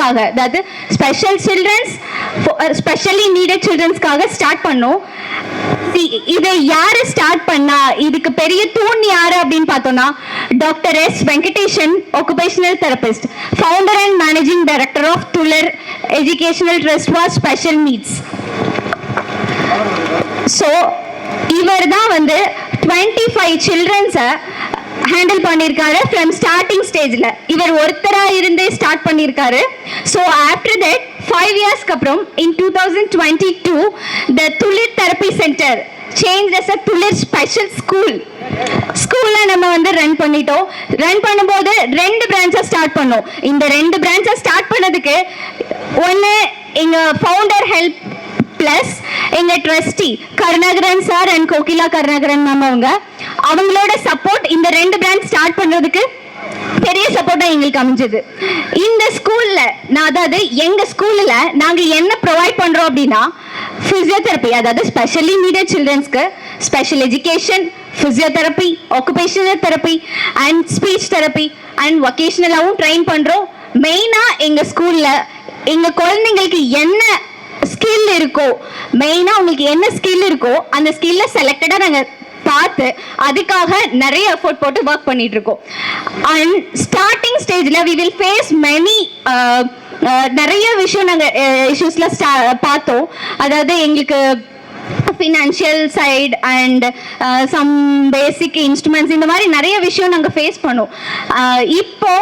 சில்ட்ரன்ஸ்க்காக, அதாவது special childrens, specially needed சில்ட்ரன்ஸ்க்காக start பண்ணோம். இதை யாரு ஸ்டார்ட் பண்ணா, இதுக்கு பெரிய தூண் யாரு அப்படின்னு பார்த்தோம்னா doctor S Venkatesan, occupational therapist, founder and managing director of Tuller Educational Trust for Special Needs. So இவர் தான் வந்து 25 சில்ட்ரன்ஸை ஹேண்டில் பண்ணியிருக்காரு ஃப்ரம் ஸ்டார்டிங் ஸ்டேஜில். இவர் ஒருத்தராக இருந்தே ஸ்டார்ட் பண்ணியிருக்காரு. ஸோ ஆஃப்டர் தட் 5 இயர்ஸ்க்கு அப்புறம் இன் 2022 the Thulir therapy centre change as a Thulir special ஸ்கூல்ல நம்ம வந்து ரன் பண்ணிட்டோம். ரன் பண்ணும்போது 2 பிரான்ச்சை ஸ்டார்ட் பண்ணோம். இந்த 2 பிரான்ச்சை ஸ்டார்ட் பண்ணதுக்கு ஒன்று எங்கள் ஃபவுண்டர் ஹெல்ப் பிளஸ் எங்க trustee Karunakaran sir and Kokila Karunakaran ma'am அவங்களோட சப்போர்ட் இந்த 2 பிரான்ச் ஸ்டார்ட் பண்றதுக்கு பெரிய சப்போர்ட்டா எங்களுக்கு அமைஞ்சது. இந்த ஸ்கூல்ல அதாவது எங்க ஸ்கூல்ல நாங்க என்ன ப்ரொவைட் பண்றோம் அப்படின்னா பிசியோதெரப்பி, அதாவது ஸ்பெஷலி நீடட் சில்ட்ரன்ஸ்க்கு special education, physiotherapy, occupational therapy and speech therapy and வொகேஷனலாகவும் ட்ரெயின் பண்றோம். மெயினா எங்க ஸ்கூல்ல எங்க குழந்தைங்களுக்கு என்ன ஸ்கில் இருக்கோ, மெயினா உங்களுக்கு என்ன ஸ்கில் இருக்கோ அந்த ஸ்கில்ல செலக்டடா நாங்க பார்த்து அதுக்காக நிறைய எஃபோர்ட் போட்டு ஒர்க் பண்ணிட்டு இருக்கோம். அண்ட் ஸ்டார்டிங் ஸ்டேஜ்ல we will face many நிறைய விஷயம் நாங்க இஷ்யூஸ்ல பார்த்தோம். அதாவது எங்களுக்கு financial side and some basic instruments இந்த மாதிரி நிறைய விஷயம் நாங்கள் ஃபேஸ் பண்ணோம். இப்போ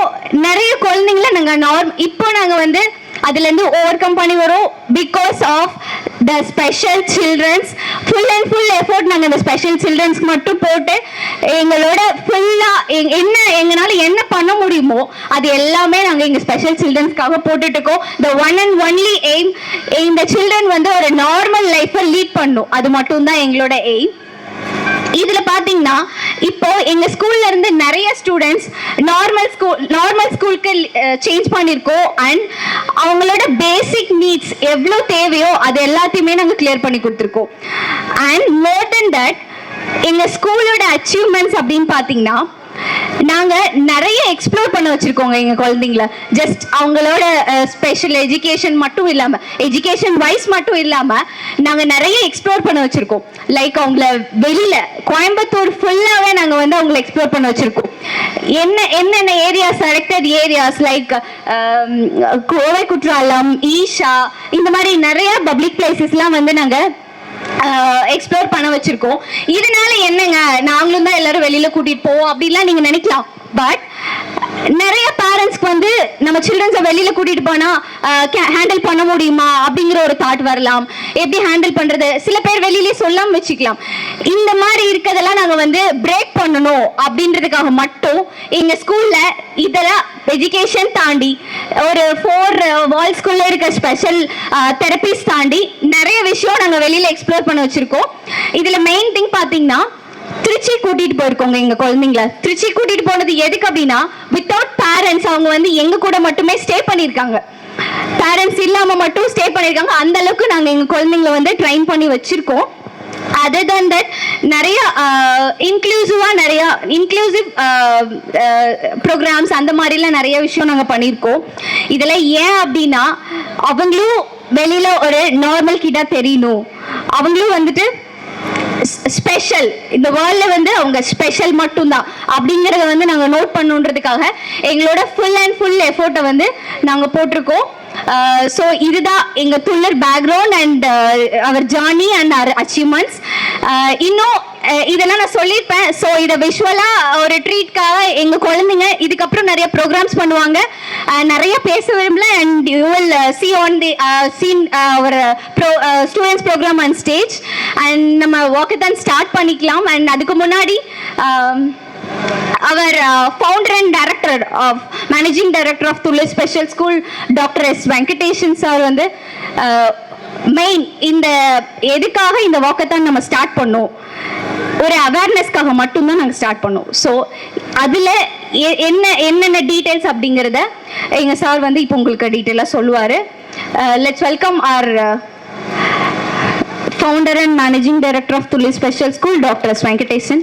நிறைய குழந்தைங்கள நாங்கள் இப்போ நாங்கள் வந்து அதுலேருந்து ஓவர் கம் பண்ணி வரும். Because of the special childrens full and full effort நாங்கள் இந்த ஸ்பெஷல் சில்ட்ரன்ஸ்க்கு மட்டும் போட்டு எங்களோட ஃபுல்லாக எங்களால் என்ன பண்ண முடியுமோ அது எல்லாமே நாங்கள் எங்கள் ஸ்பெஷல் சில்ட்ரன்ஸ்க்காக போட்டுட்டு இருக்கோம். The one and only aim, இந்த சில்ட்ரன் வந்து ஒரு நார்மல் லைஃப்பை லீட் பண்ணும், அது மட்டும்தான் எங்களோட எய்ம். இதுல பாத்தீங்கன்னா இப்போ எங்க ஸ்கூல்ல இருந்து நிறைய ஸ்டூடெண்ட்ஸ் நார்மல் ஸ்கூலுக்கு சேஞ்ச் பண்ணிருக்கோம். அண்ட் அவங்களோட பேசிக் நீட்ஸ் எவ்வளவு தேவையோ அது எல்லாத்தையுமே நாங்க கிளியர் பண்ணி கொடுத்துருக்கோம். அண்ட் மோர் தென் தட் எங்க ஸ்கூலோட அச்சீவ்மெண்ட்ஸ் அப்படின்னு பாத்தீங்கன்னா நாங்க நிறைய எக்ஸ்ப்ளோர் பண்ண வச்சிருக்கோங்க எங்க குழந்தைங்கள. ஜஸ்ட் அவங்களோட ஸ்பெஷல் எஜுகேஷன் மட்டும் இல்லாம, எஜுகேஷன் வைஸ் மட்டும் இல்லாம நாங்க நிறைய எக்ஸ்ப்ளோர் பண்ண வச்சிருக்கோம். லைக் அவங்கள வெளியில கோயம்புத்தூர் ஃபுல்லாவே நாங்க வந்து அவங்களை எக்ஸ்ப்ளோர் பண்ண வச்சிருக்கோம். என்னென்ன areas, selected areas like Kovai Courtallam, Isha, இந்த மாதிரி நிறைய பப்ளிக் பிளேசஸ்லாம் வந்து நாங்க எக்ஸ்ப்ளோர் பண்ண வச்சிருக்கோம். இதனால என்னங்க, நாங்களும் தான் எல்லாரும் வெளியில கூட்டிட்டு போவோம் அப்படிலாம் நீங்க நினைக்கலாம். பட் நிறைய பேரண்ட்ஸ்க்கு வந்து நம்ம சில்ட்ரன்ஸை வெளியில கூட்டிட்டு போனா ஹேண்டில் பண்ண முடியுமா அப்படிங்கிற ஒரு தாட் வரலாம். எப்படி ஹேண்டில் பண்றது, சில பேர் வெளியிலே சொல்லாம வச்சுக்கலாம். இந்த மாதிரி இருக்கிறதெல்லாம் நாங்க வந்து பிரேக் பண்ணணும் அப்படின்றதுக்காக மட்டும் எங்க ஸ்கூல்ல இதெல்லாம் எஜுகேஷன் தாண்டி ஒரு 4 வால்ஸ்குள்ள இருக்க ஸ்பெஷல் தெரபிஸ் தாண்டி நிறைய விஷயம் நாங்க வெளியில எக்ஸ்ப்ளோர் பண்ண வச்சிருக்கோம். இதுல மெயின் திங் பாத்தீங்கன்னா திருச்சி கூட்டிட்டு போயிருக்கோங்க எங்க குழந்தைங்கள. திருச்சி கூட்டிட்டு போனது எதுக்கு அப்படின்னா வித்தவுட் பேரண்ட்ஸ் அவங்க வந்து எங்க கூட மட்டுமே ஸ்டே பண்ணிருக்காங்க. பேரண்ட்ஸ் இல்லாம மட்டும் ஸ்டே பண்ணிருக்காங்க. அந்த அளவுக்கு நாங்க எங்க குழந்தைங்களை வந்து ட்ரெயின் பண்ணி வச்சிருக்கோம். அதர் தன் தட் நிறைய இன்க்ளூசிவ் ப்ரோக்ராம்ஸ் அந்த மாதிரிலாம் நிறைய விஷயம் நாங்கள் பண்ணியிருக்கோம். இதெல்லாம் ஏன் அப்படின்னா அவங்களும் வெளியில ஒரு நார்மல் கிட்டா தெரியணும், அவங்களும் வந்துட்டு ஸ்பெஷல், இந்த வேர்ல்ட்ல வந்து அவங்க ஸ்பெஷல் மட்டும்தான் அப்படிங்கறத வந்து நாங்க நோட் பண்ணுன்றதுக்காக எங்களோட ஃபுல் அண்ட் ஃபுல் எஃபோர்ட்டை வந்து நாங்க போட்டிருக்கோம். ஸோ இதுதான் எங்க துள்ளர் பேக்ரவுண்ட் அண்ட் அவர் ஜர்னி அண்ட் அவர் அச்சீவ்மெண்ட்ஸ். இன்னும் இதெல்லாம் நான் சொல்லியிருப்பேன். ஸோ இதை விஷுவலா ஒரு ட்ரீட்காக எங்க குழந்தைங்க இதுக்கப்புறம் நிறைய ப்ரோக்ராம்ஸ் பண்ணுவாங்க. நிறைய பேச விரும்பல and you will see on the scene our students programme on stage. And நம்ம வாக்கத்தான் ஸ்டார்ட் பண்ணிக்கலாம். அண்ட் அதுக்கு முன்னாடி our founder and director of managing director of Tuller Special School Dr. S. Venkateshan sir வந்து main இந்த எதுக்காக இந்த walkathon நம்ம start பண்ணோம், ஒரு அவேர்னஸ்க்காக மட்டும்தான் நாங்கள் ஸ்டார்ட் பண்ணோம். ஸோ அதில் என்னென்ன டீட்டெயில்ஸ் அப்படிங்கிறத எங்கள் சார் வந்து இப்போ உங்களுக்கு டீட்டெயிலாக சொல்லுவார். Let's welcome our founder and managing director of Tuller Special School, Dr. S. Venkateshan.